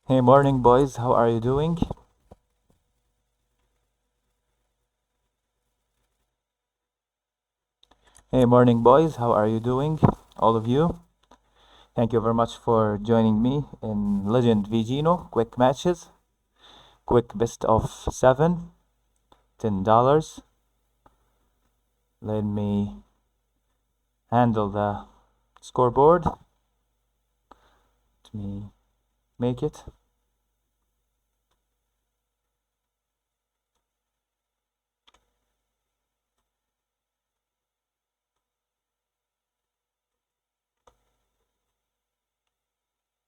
Hey, morning, boys. How are you doing? Hey, morning, boys. How are you doing? All of you. Thank you very much for joining me in Legend v GINO quick matches. Quick best of 7, $10. Let me handle the scoreboard. Let me make it.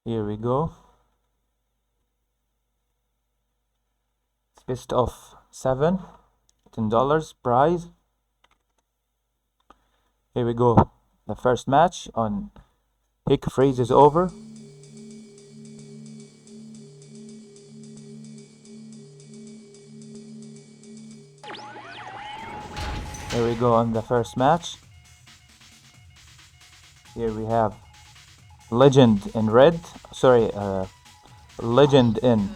Here we go. It's best of 7, $10 prize. Here we go. The first match on Hick Freezes Over. Here we go on the first match. Here we have Legend in red, Legend in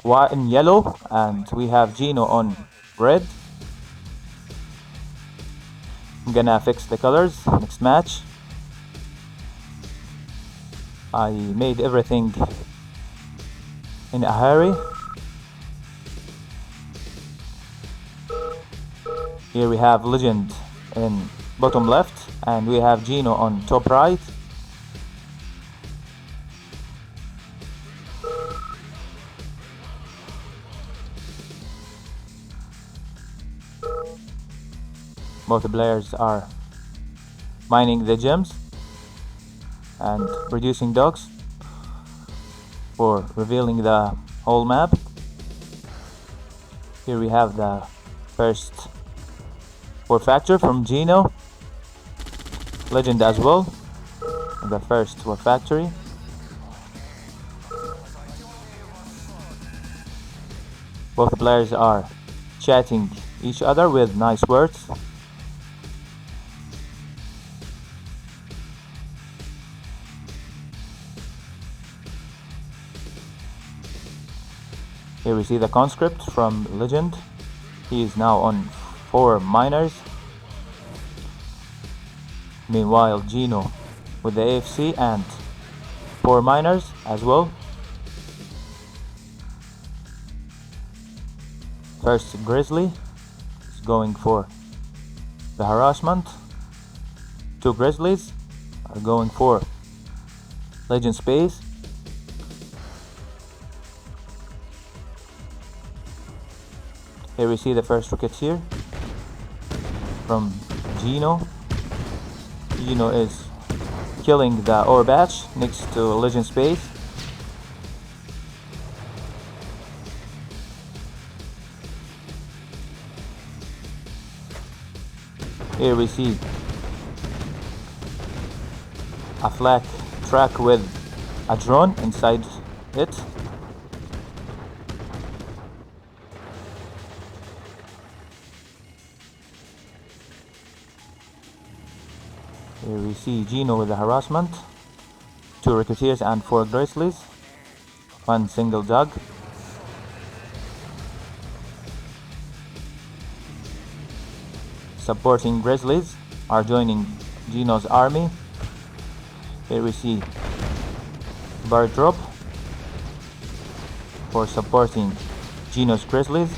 white and yellow, and we have GINO on red. I'm gonna fix the colors next match. I made everything in a hurry. Here we have Legend in bottom left, and we have GINO on top right. Both players are mining the gems and producing dogs for revealing the whole map. Here we have the first war factor from GINO. Legend as well, the first war factory. Both players are chatting each other with nice words. Here we see the conscript from Legend. He is now on 4 miners. Meanwhile, GINO with the AFC and 4 miners as well. First Grizzly is going for the harassment. 2 Grizzlies are going for Legend space. Here we see the first Rocketeer from GINO. GINO is killing the ore batch next to Legend space. Here we see a flak track with a drone inside it. Here we see GINO with the harassment, 2 Rocketeers and 4 Grizzlies, 1 single dog. Supporting Grizzlies are joining GINO's army. Here we see Bird Drop for supporting GINO's Grizzlies.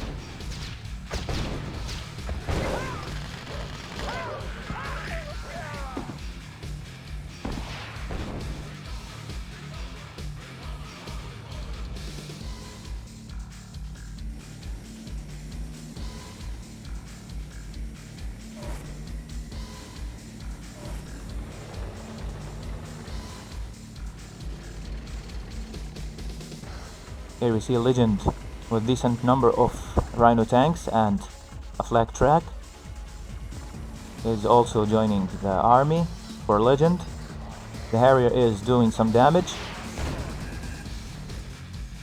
Here we see a Legend with decent number of Rhino tanks and a flag track. He is also joining the army for Legend. The Harrier is doing some damage.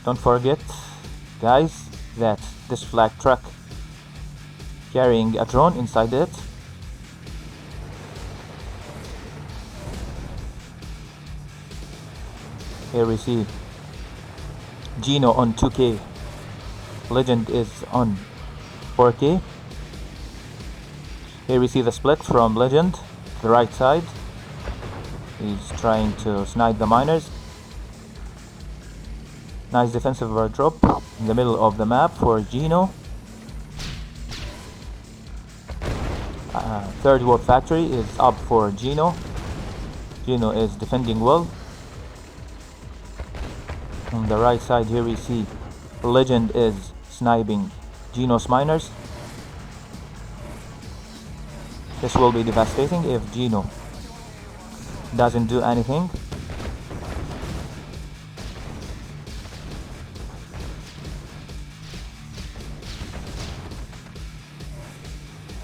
Don't forget, guys, that this flag truck carrying a drone inside it. Here we see GINO on 2K. Legend is on 4K. Here we see the split from Legend, the right side. He's trying to snipe the miners. Nice defensive drop in the middle of the map for GINO. Third warp factory is up for GINO. GINO is defending well. On the right side here we see Legend is sniping GINO's miners. This will be devastating if GINO doesn't do anything.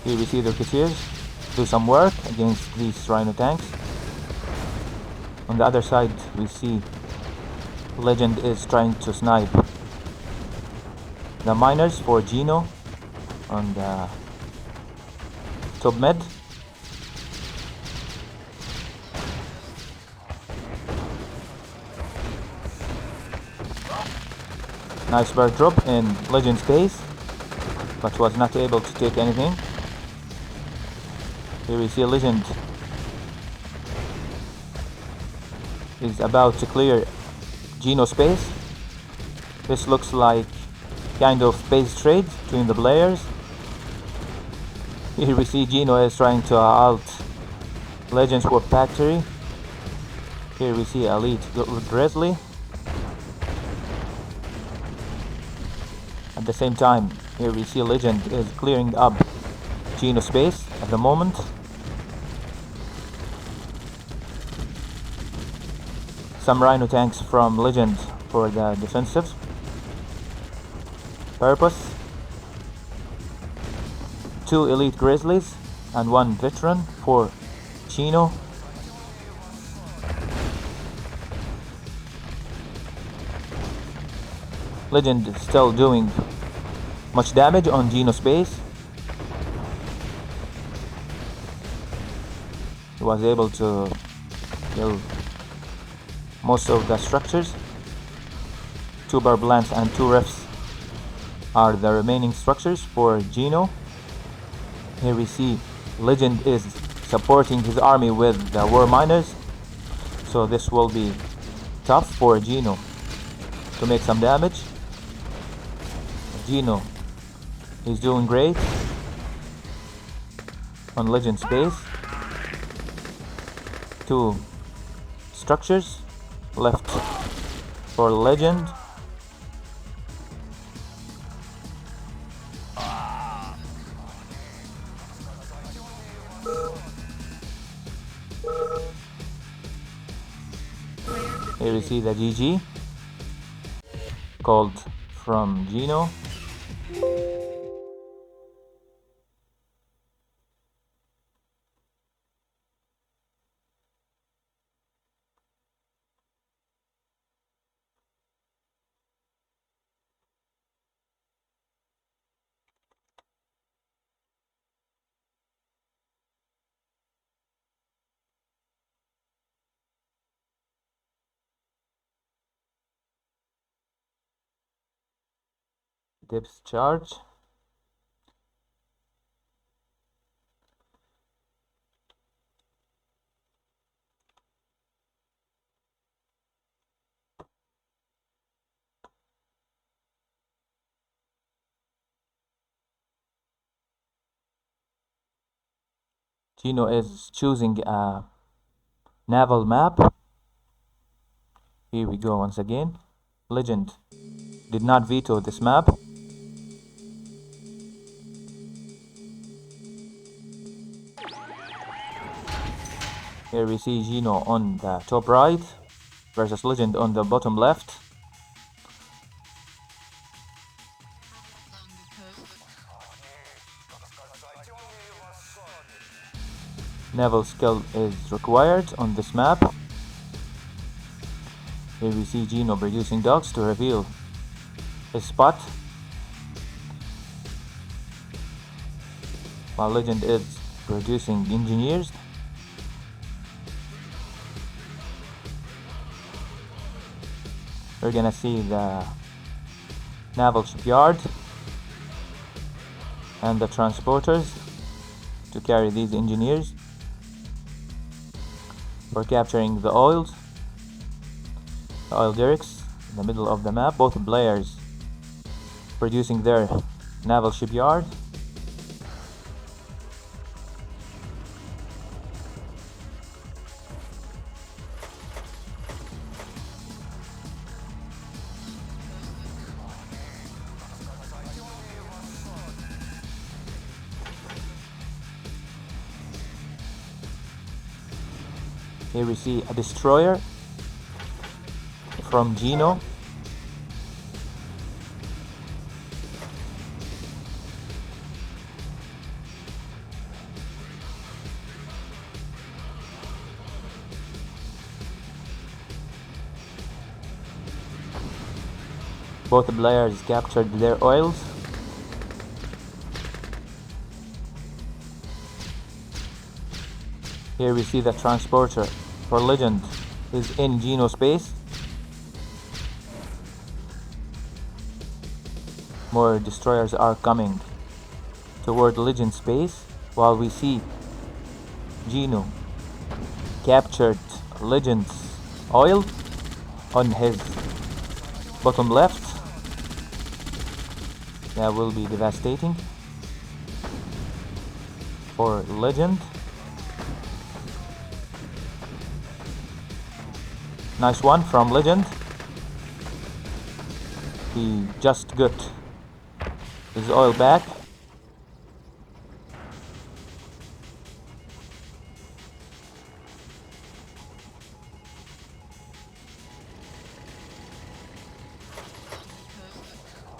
Here we see the Ricketeers do some work against these Rhino tanks. On the other side we see Legend is trying to snipe the miners for GINO on the top mid. Nice bird drop in Legend's base, but was not able to take anything. Here we see Legend is about to clear GINO space. This looks like kind of base trade between the players. Here we see GINO is trying to alt Legend's warp factory. Here we see Elite Grizzly. At the same time, here we see Legend is clearing up GINO space at the moment. Some Rhino tanks from Legend for the defensive purpose. 2 Elite Grizzlies and 1 Veteran for GINO. Legend is still doing much damage on GINO space. He was able to kill most of the structures. 2 power plants and 2 rifts are the remaining structures for GINO. Here we see Legend is supporting his army with the war miners, so this will be tough for GINO to make some damage. GINO is doing great on Legend's base. 2 structures left for Legend. Here we see the GG called from GINO. Depth charge. GINO is choosing a naval map. Here we go once again. Legend did not veto this map. Here we see GINO on the top right versus Legend on the bottom left. Naval skill is required on this map. Here we see GINO producing dogs to reveal his spot, while Legend is producing engineers. We're gonna see the naval shipyard and the transporters to carry these engineers for capturing the oil derricks in the middle of the map. Both players producing their naval shipyard. Here we see a destroyer from GINO. Both players captured their oils. Here we see the transporter for Legend is in GINO space. More destroyers are coming toward Legend space, while we see GINO captured Legend's oil on his bottom left. That will be devastating for Legend. Nice one from Legend. He just got his oil back.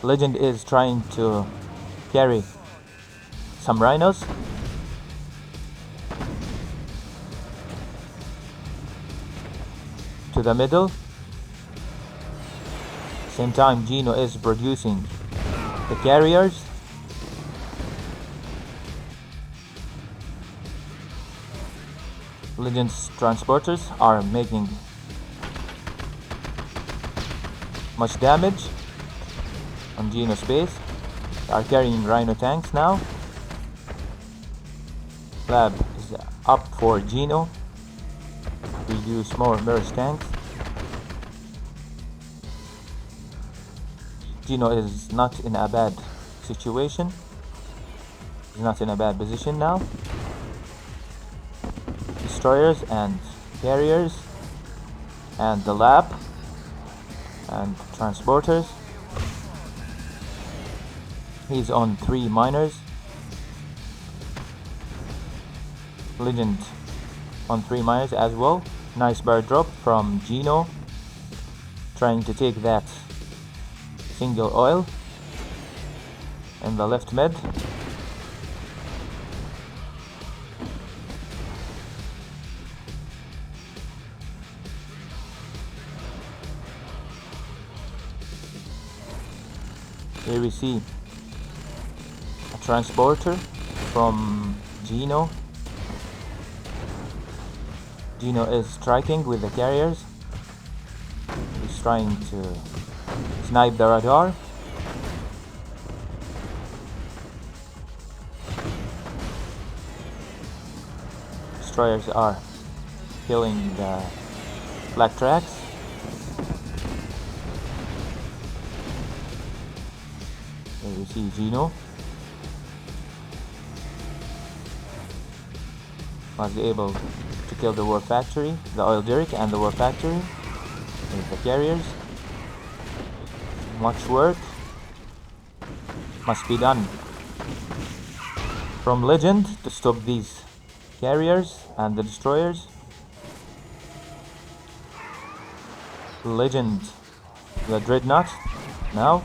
Legend is trying to carry some rhinos. To the middle. Same time GINO is producing the carriers. Legend's transporters are making much damage on GINO space. They are carrying rhino tanks now. Lab is up for GINO. Reduce more Mirage tanks. GINO is not in a bad situation. He's not in a bad position now. Destroyers and carriers and the lab and transporters. He's on 3 miners. Legend on 3 miners as well. Nice bar drop from GINO, trying to take that single oil in the left mid. Here we see a transporter from GINO. GINO is striking with the carriers. He's trying to snipe the radar. Destroyers are killing the black tracks. There you see GINO was able to kill the war factory, the oil derrick and the war factory with the carriers. Much work must be done from Legend to stop these carriers and the destroyers. Legend, the dreadnought now,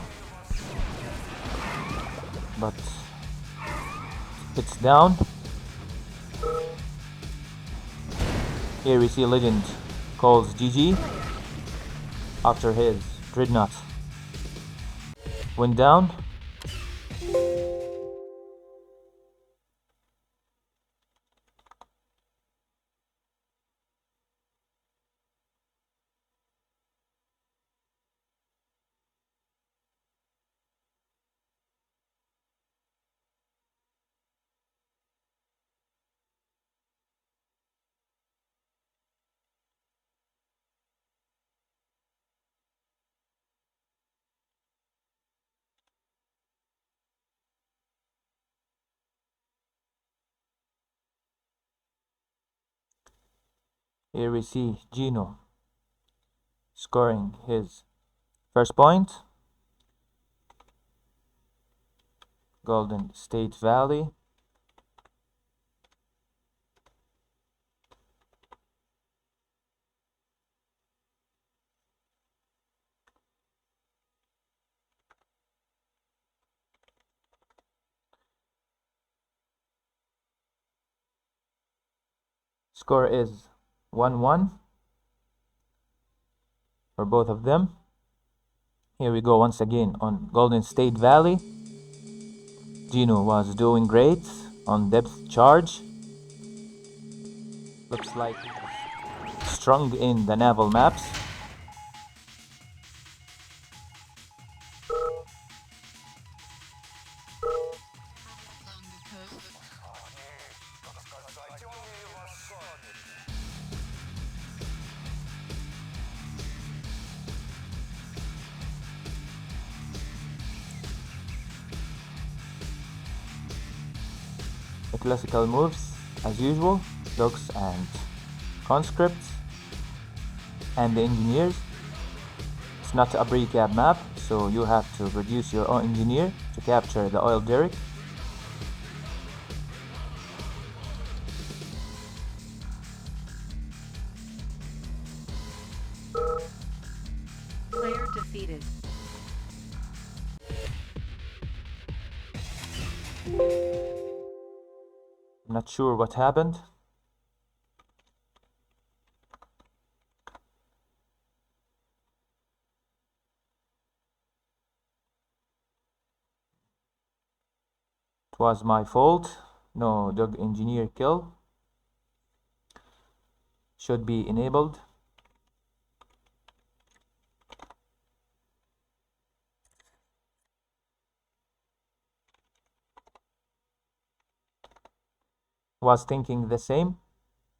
but it's down. Here we see Legend calls GG after his dreadnought went down. Here we see GINO scoring his first point. Golden State Valley. Score is 1-1 for both of them. Here we go once again on Golden State Valley. GINO was doing great on depth charge. Looks like strong in the naval maps. The classical moves, as usual, dogs and conscripts, and the engineers. It's not a pre-cab map, so you have to produce your own engineer to capture the oil derrick. Player defeated. I'm not sure what happened. It was my fault. No dog engineer kill. Should be enabled. Was thinking the same,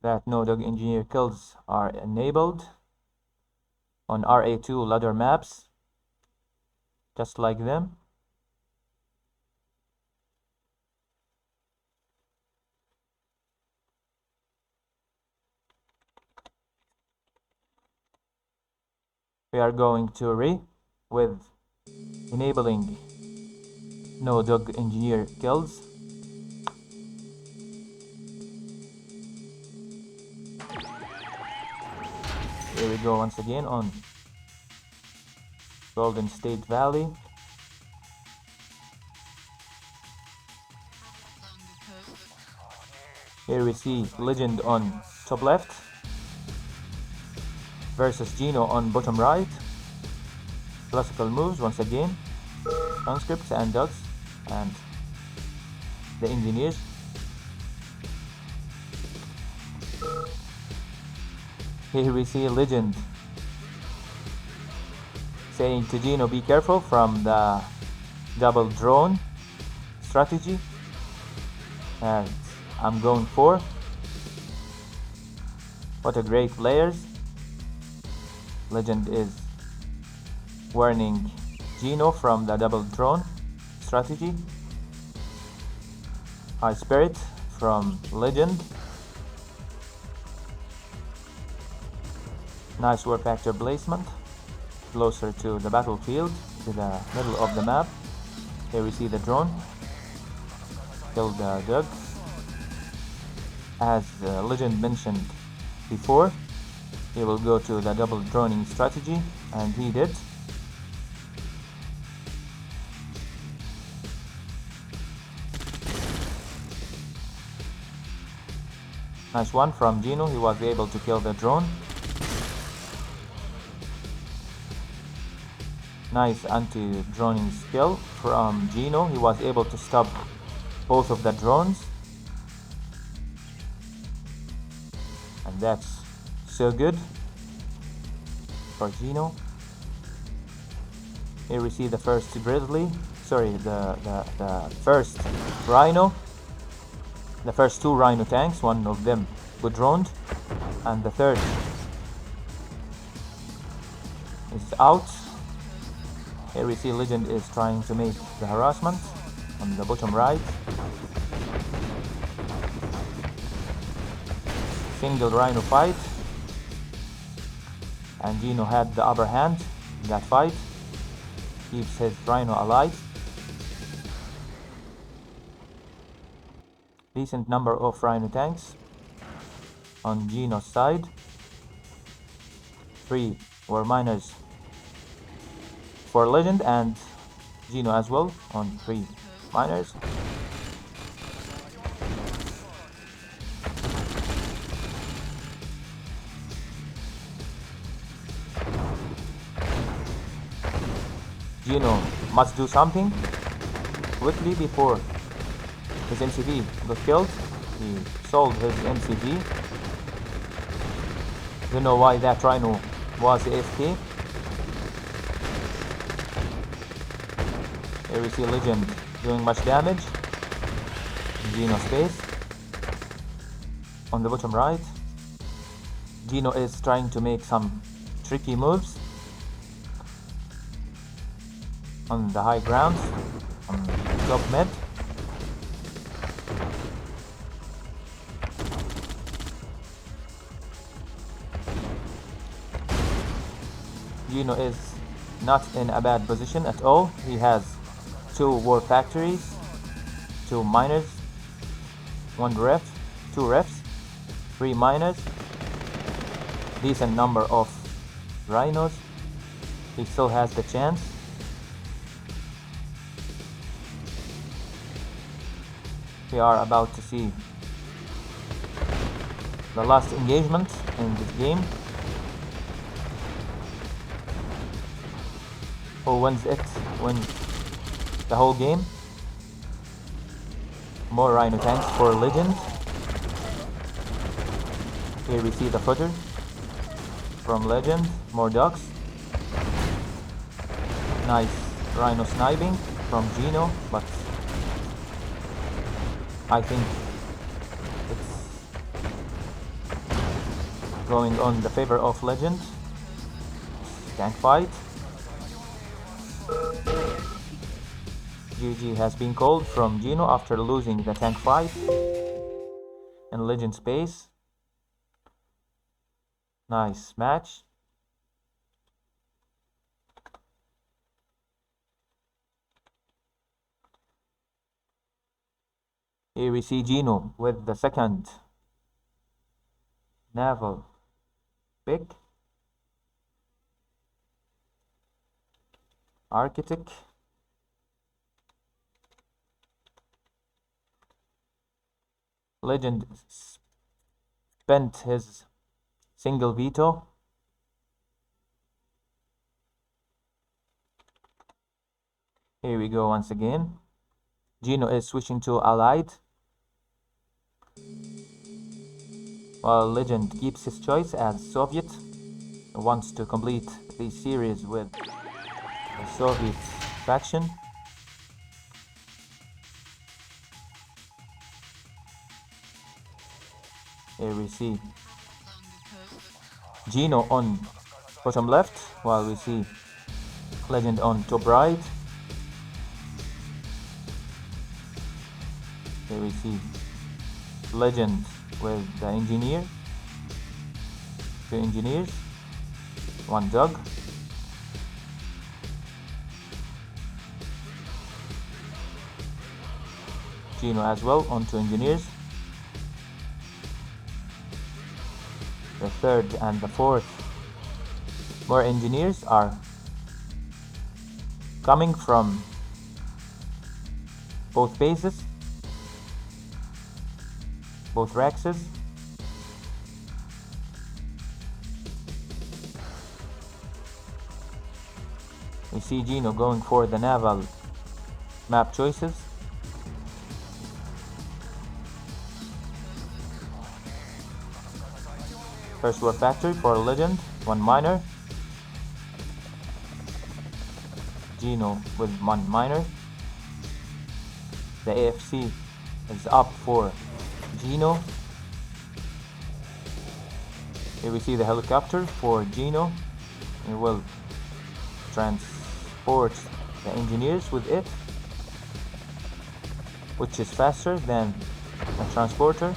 that no dog engineer kills are enabled on RA2 ladder maps, just like them. We are going to with enabling no dog engineer kills. Here we go once again on Golden State Valley. Here we see Legend on top left versus GINO on bottom right. Classical moves once again, conscripts and dogs and the engineers. Here we see Legend saying to GINO, be careful from the double drone strategy, and I'm going for. What a great players. Legend is warning GINO from the double drone strategy. High spirit from Legend. Nice war factor placement, closer to the battlefield, to the middle of the map. Here we see the drone, kill the dog. As Legend mentioned before, he will go to the double droning strategy, and he did. Nice one from GINO, he was able to kill the drone. Nice anti-droning skill from GINO, he was able to stop both of the drones. And that's so good for GINO. Here we see the first Grizzly, sorry, the first Rhino. The first two Rhino tanks, one of them good droned, and the third is out. Here we see Legend is trying to make the harassment on the bottom right. Single Rhino fight. and GINO had the upper hand in that fight. Keeps his Rhino alive. Decent number of Rhino tanks on GINO's side. 3 were miners for Legend, and GINO as well on 3 miners. GINO must do something quickly before his MCV got killed. He sold his MCV. Don't know why that Rhino was AFK. Here we see Legend doing much damage. GINO space. On the bottom right, GINO is trying to make some tricky moves on the high grounds, on top mid. GINO is not in a bad position at all. He has 2 war factories, 2 miners, 1 ref, 2 refs, 3 miners, decent number of rhinos. He still has the chance. We are about to see the last engagement in this game. Who wins it wins the whole game. More Rhino tanks for Legend. Here we see the footer from Legend. More ducks. Nice Rhino sniping from GINO, but I think it's going on the favor of Legend. Tank fight. GG has been called from GINO after losing the tank fight in Legend space. Nice match. Here we see GINO with the second naval pick. Architect. Legend spent his single veto. Here we go once again. GINO is switching to Allied, while Legend keeps his choice as Soviet. He wants to complete the series with the Soviet faction. Here we see GINO on bottom left, while we see Legend on top right. Here we see Legend with the engineer, 2 engineers, 1 dog. GINO as well on 2 engineers. The 3rd and the 4th more engineers are coming from both bases, both Rexes. We see GINO going for the naval map choices. First war factory for Legend, 1 miner. GINO with 1 miner. The AFC is up for GINO. Here we see the helicopter for GINO. He will transport the engineers with it, which is faster than a transporter.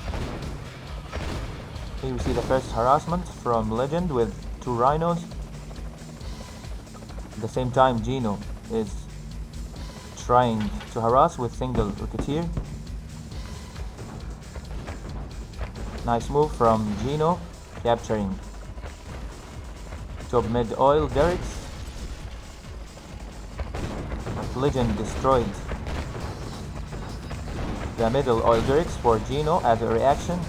Here we see the first harassment from Legend with two rhinos. At the same time, GINO is trying to harass with single rocketeer. Nice move from GINO, capturing top mid oil derricks. Legend destroyed the middle oil derricks for GINO as a reaction.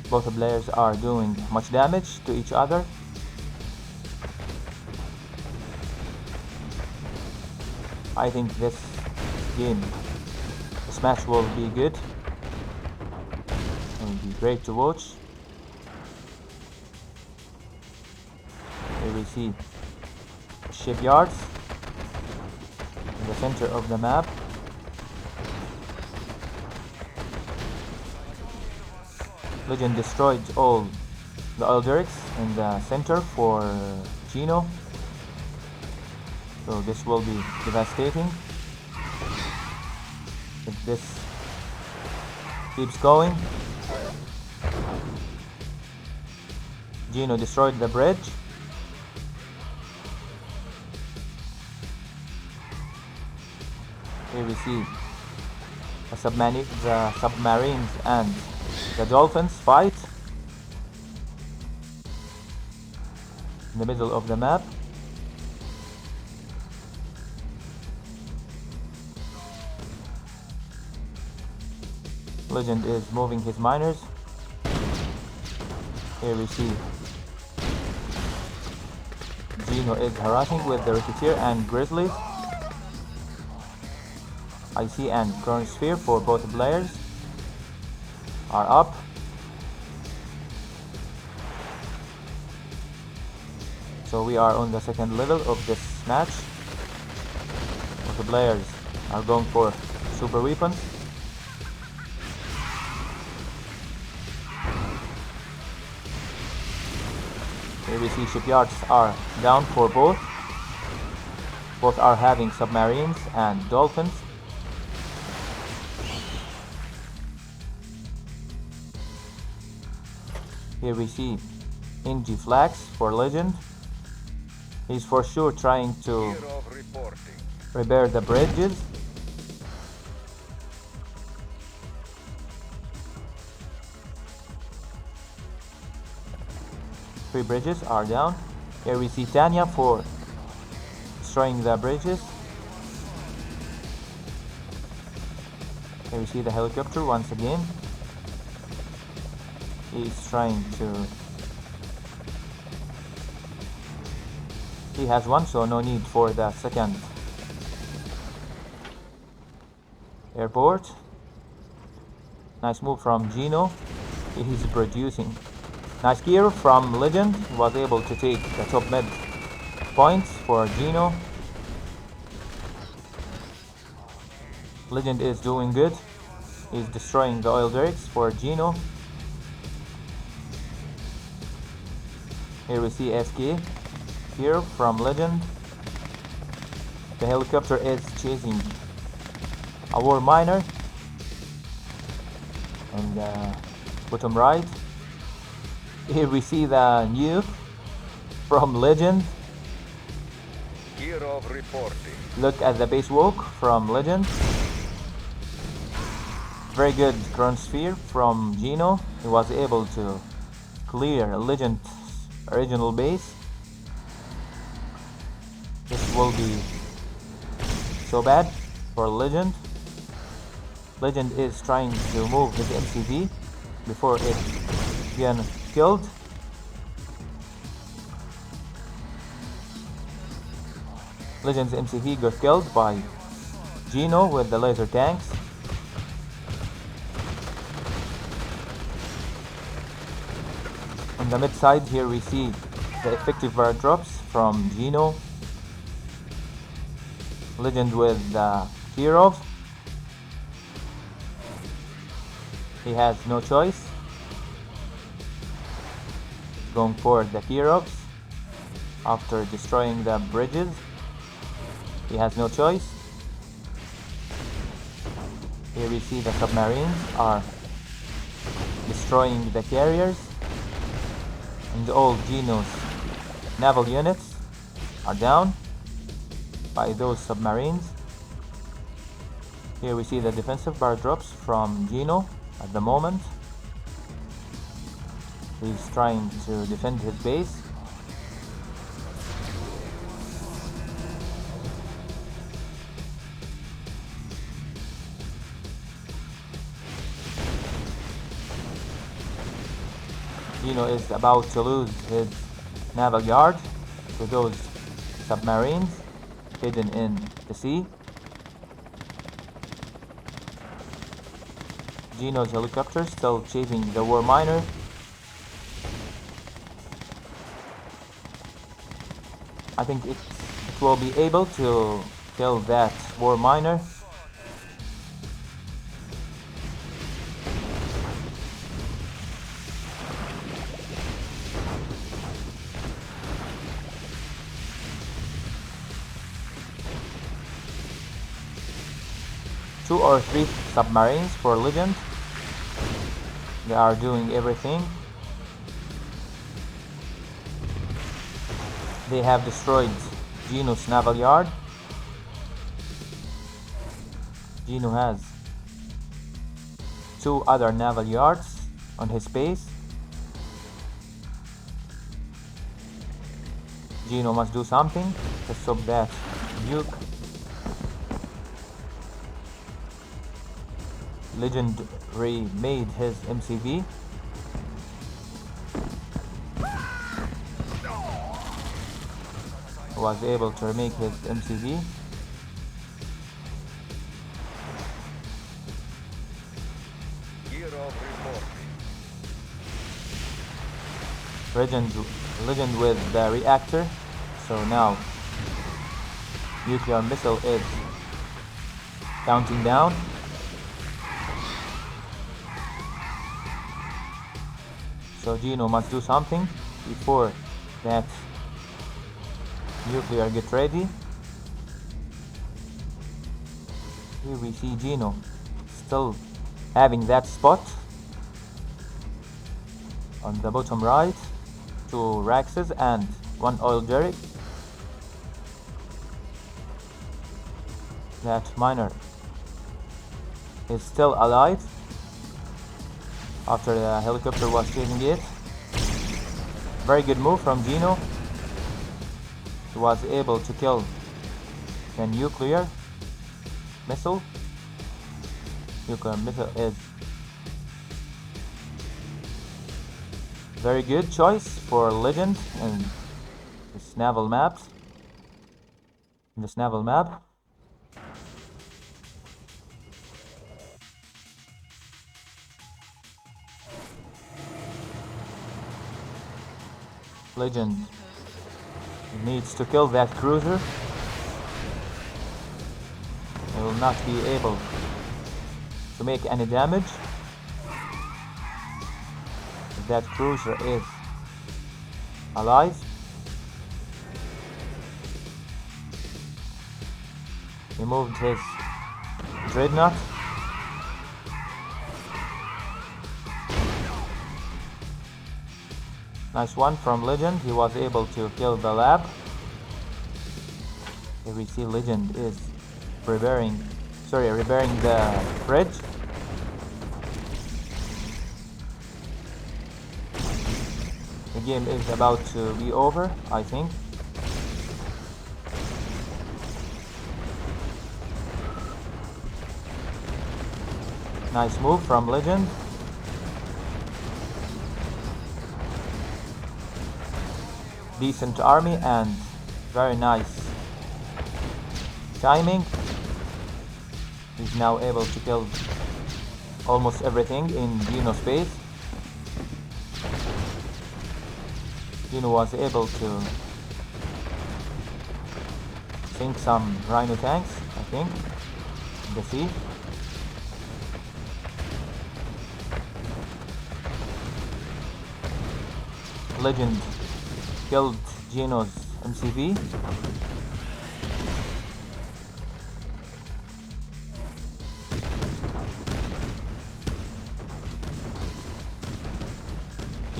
Both players are doing much damage to each other. I think this match will be good. It will be great to watch. Here we see shipyards in the center of the map. Legend destroyed all the oil derricks in the center for GINO, so this will be devastating if this keeps going. GINO destroyed the bridge. Here we see the submarines and the dolphins fight in the middle of the map. Legend is moving his miners. Here we see GINO is harassing with the rocketeer and grizzlies. IC and chronosphere for both players are up. So we are on the second level of this match. Both players are going for super weapons. Here we see shipyards are down for both. Both are having submarines and dolphins. Here we see NG flags for Legend. He's for sure trying to repair the bridges. Three bridges are down. Here we see Tanya for destroying the bridges. Here we see the helicopter once again. He's trying to... He has one, so no need for the second airport. Nice move from GINO. He's producing. Nice gear from Legend. He was able to take the top mid points for GINO. Legend is doing good. He's destroying the oil derricks for GINO. Here we see SK here from Legend. The helicopter is chasing a war miner on the bottom right. Here we see the nuke from Legend. Gear of reporting. Look at the base walk from Legend. Very good chronosphere from GINO. He was able to clear Legend's original base. This will be so bad for Legend. Legend is trying to move his MCV before it gets killed. Legend's MCV got killed by GINO with the laser tanks. On the mid side here we see the effective fire drops from GINO. Legend with the Kirov. He has no choice. Going for the Kirovs after destroying the bridges. He has no choice. Here we see the submarines are destroying the carriers, and all GINO's naval units are down by those submarines. Here we see the defensive bar drops from GINO at the moment. He's trying to defend his base. GINO is about to lose his naval yard to those submarines hidden in the sea. GINO's helicopter still chasing the war miner. I think it will be able to kill that war miner. Two or three submarines for Legend. They are doing everything. They have destroyed GINO's naval yard. GINO has two other naval yards on his base. GINO must do something to stop that nuke. Legend remade his MCV. Was able to remake his MCV. Legend with the reactor. So now nuclear missile is counting down. So GINO must do something before that nuclear get ready. Here we see GINO still having that spot on the bottom right. Two Raxes and one oil derrick. That miner is still alive after the helicopter was chasing it. Very good move from GINO. He was able to kill the nuclear missile. Nuclear missile is very good choice for Legend in this naval map. Legend needs to kill that cruiser. He will not be able to make any damage. That cruiser is alive. He moved his dreadnought. Nice one from Legend. He was able to kill the lab. Here we see Legend is repairing the bridge. The game is about to be over, I think. Nice move from Legend. Decent army and very nice timing. He's now able to kill almost everything in GINO space. GINO was able to sink some Rhino tanks, I think, in the sea. Legend killed GINO's MCV.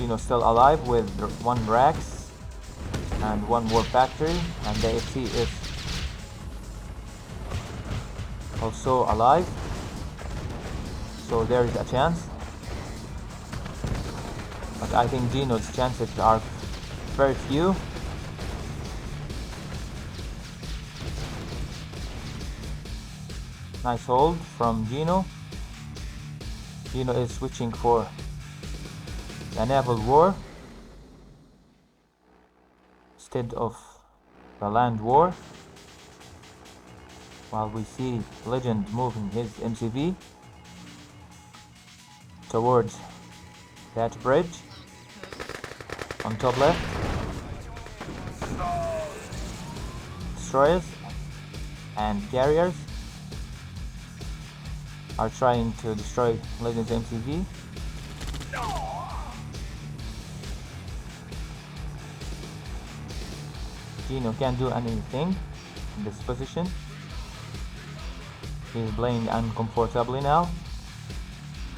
GINO still alive with 1 Rax and 1 War Factory, and the FC is also alive, so there is a chance. But I think GINO's chances are very few. Nice hold from GINO. GINO is switching for the naval war instead of the land war, while we see Legend moving his MCV towards that bridge on top left. Destroyers and carriers are trying to destroy Legend's MCV. GINO can't do anything in this position. He's playing uncomfortably now.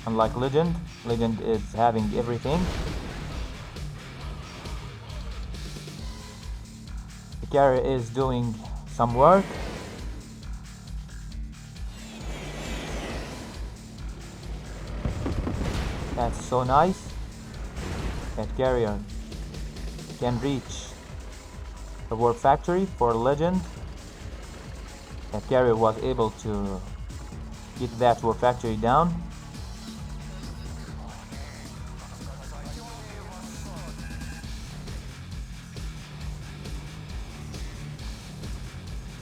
Unlike Legend, Legend is having everything. The carrier is doing some work. That's so nice. That carrier can reach the War Factory for Legend. That carrier was able to get that War Factory down.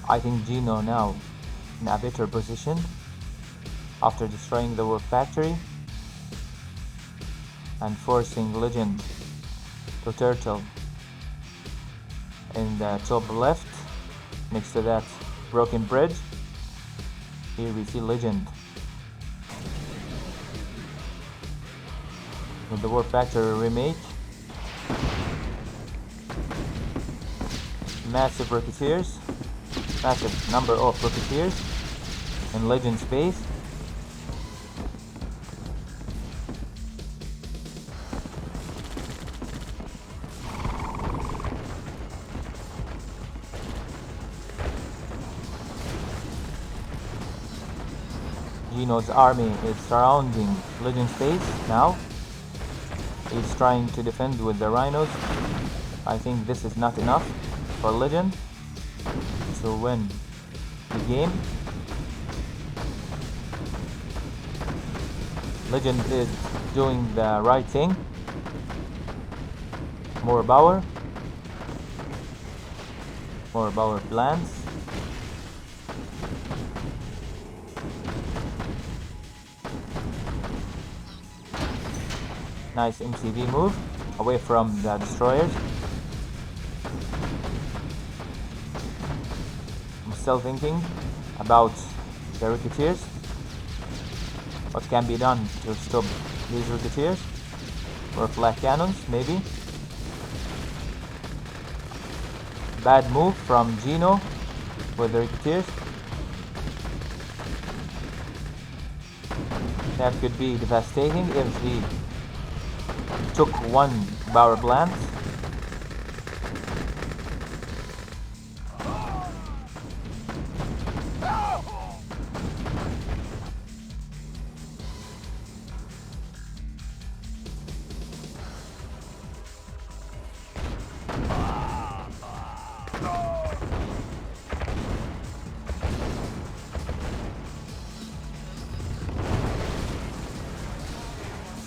I think GINO now in a better position after destroying the War Factory and forcing Legend to turtle in the top left next to that broken bridge. Here we see Legend with the War Factory remake. Massive Rocketeers, massive number of Rocketeers in Legend's base. GINO's army is surrounding Legend's base now. He's trying to defend with the rhinos. I think this is not enough for Legend to win the game. Legend is doing the right thing. More power plans. Nice MCV move away from the destroyers. I'm still thinking about the Rocketeers. What can be done to stop these Rocketeers? Or flak cannons, maybe. Bad move from GINO with the Rocketeers. That could be devastating if he took 1 power plant.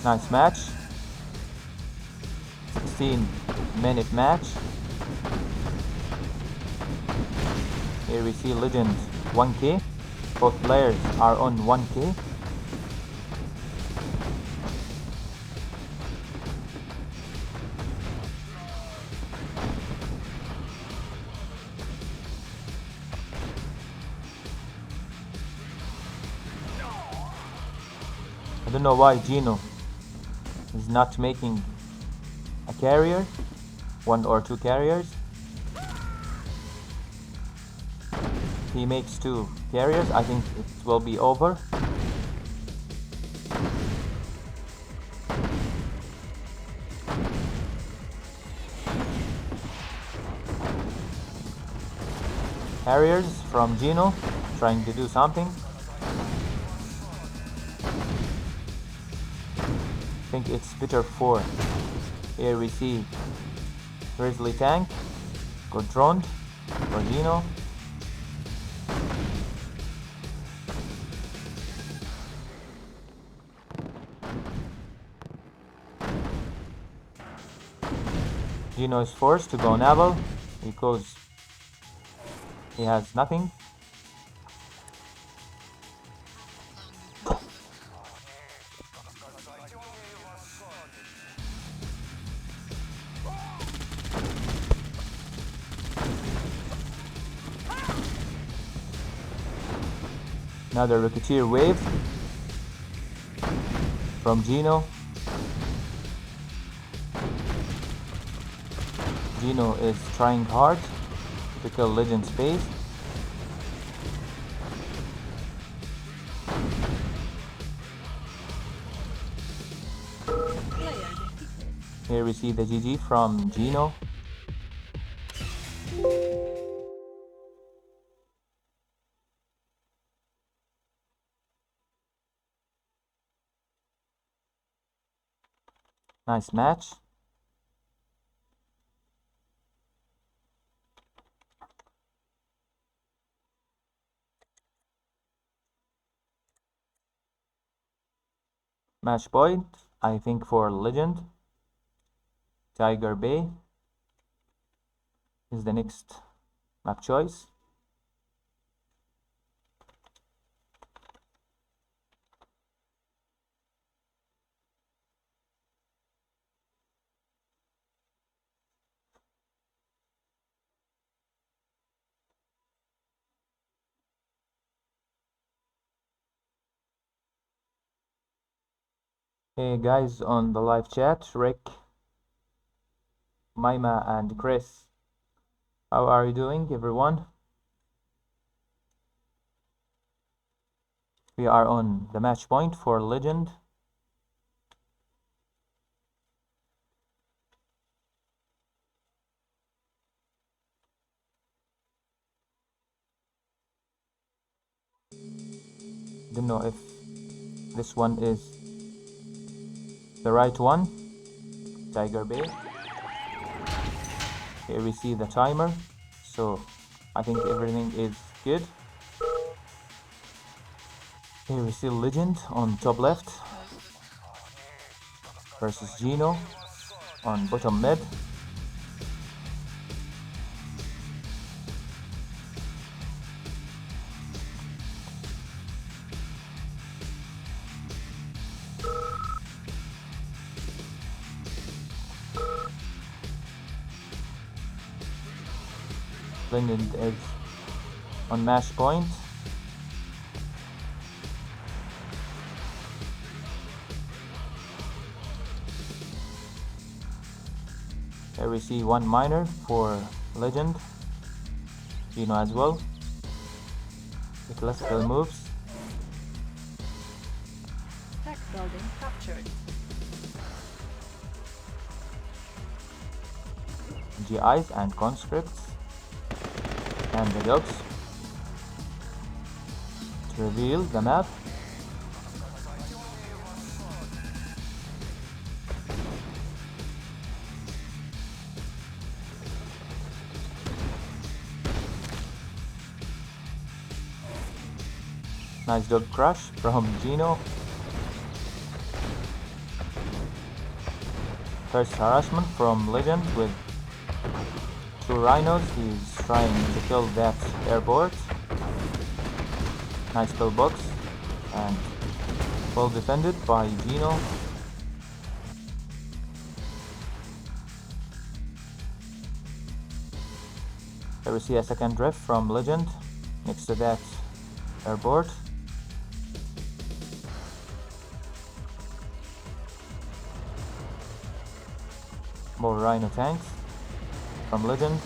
Nice match. 16-minute match. Here we see Legend 1k. Both players are on 1k. I don't know why GINO is not making a carrier, 1 or 2 carriers. He makes 2 carriers, I think it will be over. Harriers from GINO trying to do something. I think it's Peter 4. Here we see Grizzly tank, got droned for GINO. GINO is forced to go naval because he has nothing. Another Rocketeer wave from GINO. GINO is trying hard to kill Legend Space. Here we see the GG from GINO. Nice match. Match point, I think, for Legend. Tiger Bay is the next map choice. Hey guys on the live chat, Rick, Maima and Chris. How are you doing, everyone? We are on the match point for Legend. Don't know if this one is the right one. Tiger Bay. Here we see the timer, so I think everything is good. Here we see Legend on top left versus GINO on bottom mid. Legend is on match point. Here we see one miner for Legend. GINO as well. The classical moves. Tech building captured. GIs and conscripts. And the dogs to reveal the map. Nice dog crush from GINO. First harassment from Legend with 2 rhinos. He's trying to kill that airport. Nice pillbox and well defended by GINO. Here we see a second drift from Legend next to that airport. More rhino tanks from Legend.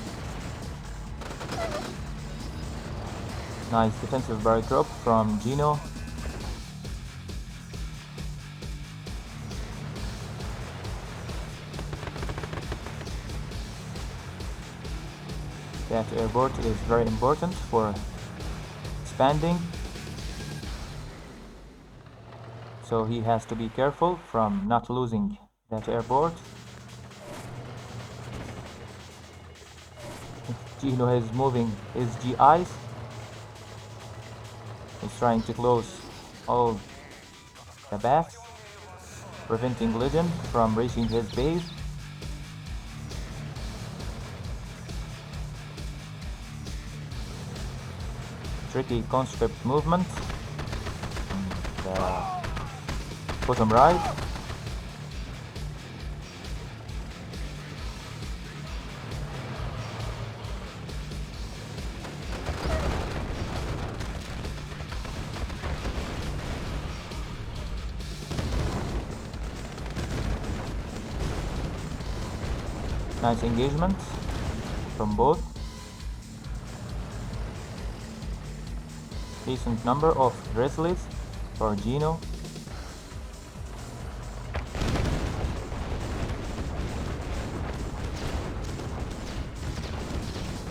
Nice defensive barrack drop from GINO. That airport is very important for expanding, so he has to be careful from not losing that airport. GINO is moving his GIs. He's trying to close all the backs, preventing Legend from reaching his base. Tricky conscript movement. The bottom right. Nice engagement from both. Decent number of Grizzlies for GINO.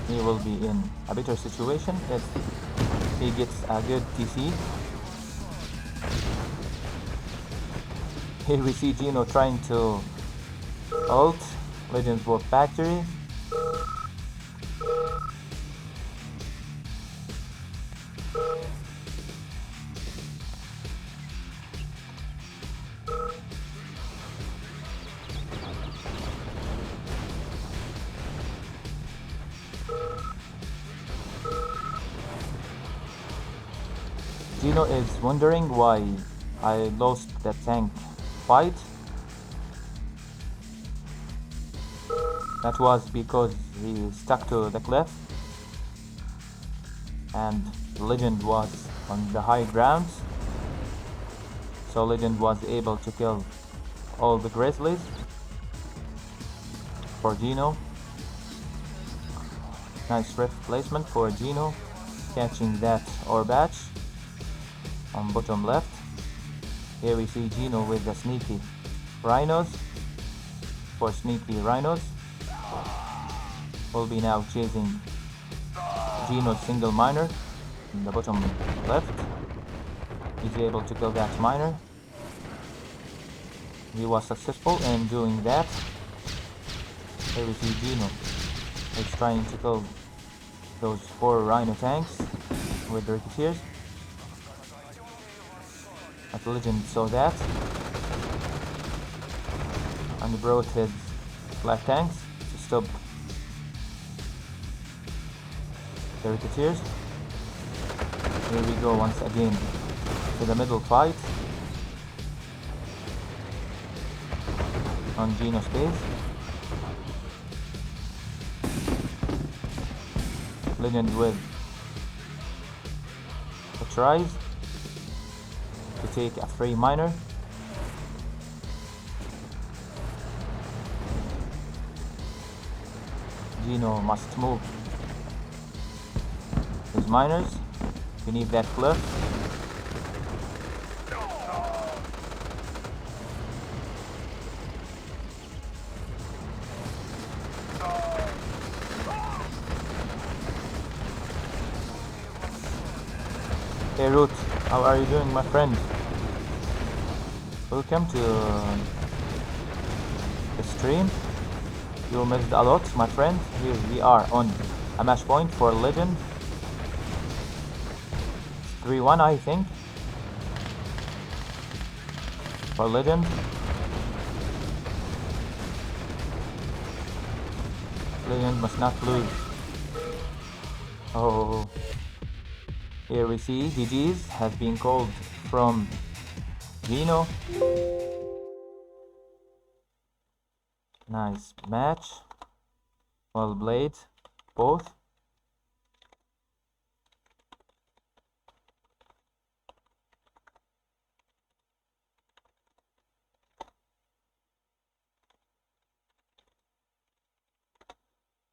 He will be in a better situation if he gets a good TC. Here we see GINO trying to ult Legends Warp Factory. GINO is wondering why I lost that tank fight. That was because he stuck to the cliff and Legend was on the high ground, so Legend was able to kill all the Grizzlies for GINO. Nice rift placement for GINO, catching that RA2 on bottom left. Here we see GINO with the sneaky rhinos. For sneaky rhinos, will be now chasing GINO's single miner in the bottom left. He's able to kill that miner. He was successful in doing that. Here we see GINO is trying to kill those 4 rhino tanks with the Ricketeers. But Legend saw that and brought his black tanks to stop the Ricketeers. Here we go once again to the middle fight on GINO's base. Legend with the tries to take a free miner. GINO must move his miners beneath that cliff. Hey Root, how are you doing, my friend? Welcome to the stream. You missed a lot, my friend. Here we are on a match point for Legend. 3-1, I think, for Legend. Legend must not lose. Oh, here we see GG's has been called from GINO. Nice match. Well played, both.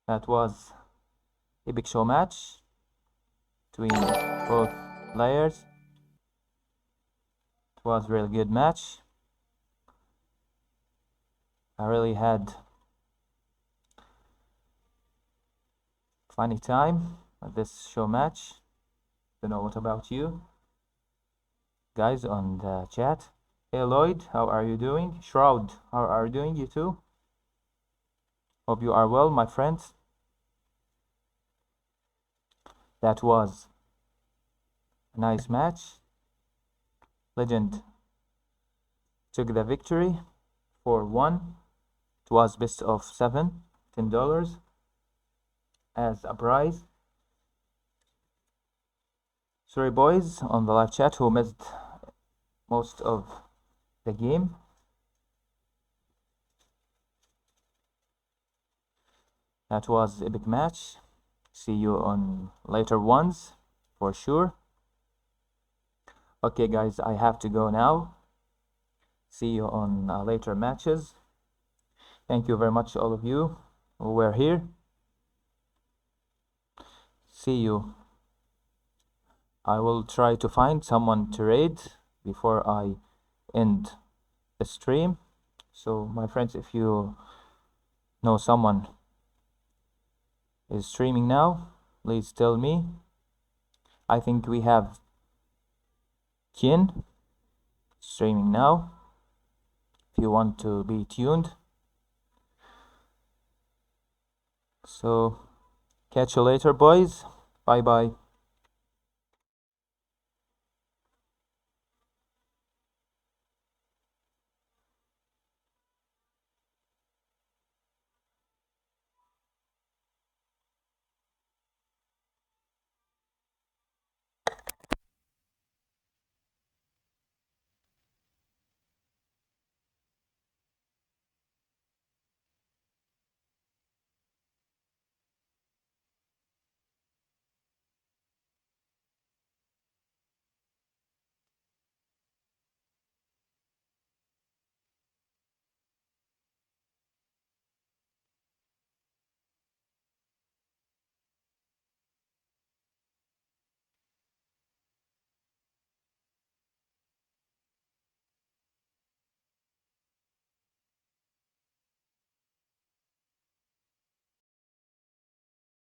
That was epic show match between both players. It was a really good match. I really had funny time at this show match. Don't know what about you guys on the chat. Hey Lloyd, how are you doing? Shroud, how are you doing? You too? Hope you are well, my friends. That was a nice match. Legend took the victory for 1. It was best of 7, $10 as a prize. Sorry boys on the live chat who missed most of the game. That was a big match. See you on later ones for sure. Okay guys, I have to go now. See you on later matches. Thank you very much all of you who were here. See you. I will try to find someone to raid before I end the stream. So my friends, if you know someone is streaming now, please tell me. I think we have Kin streaming now. If you want to be tuned. So catch you later, boys. Bye bye.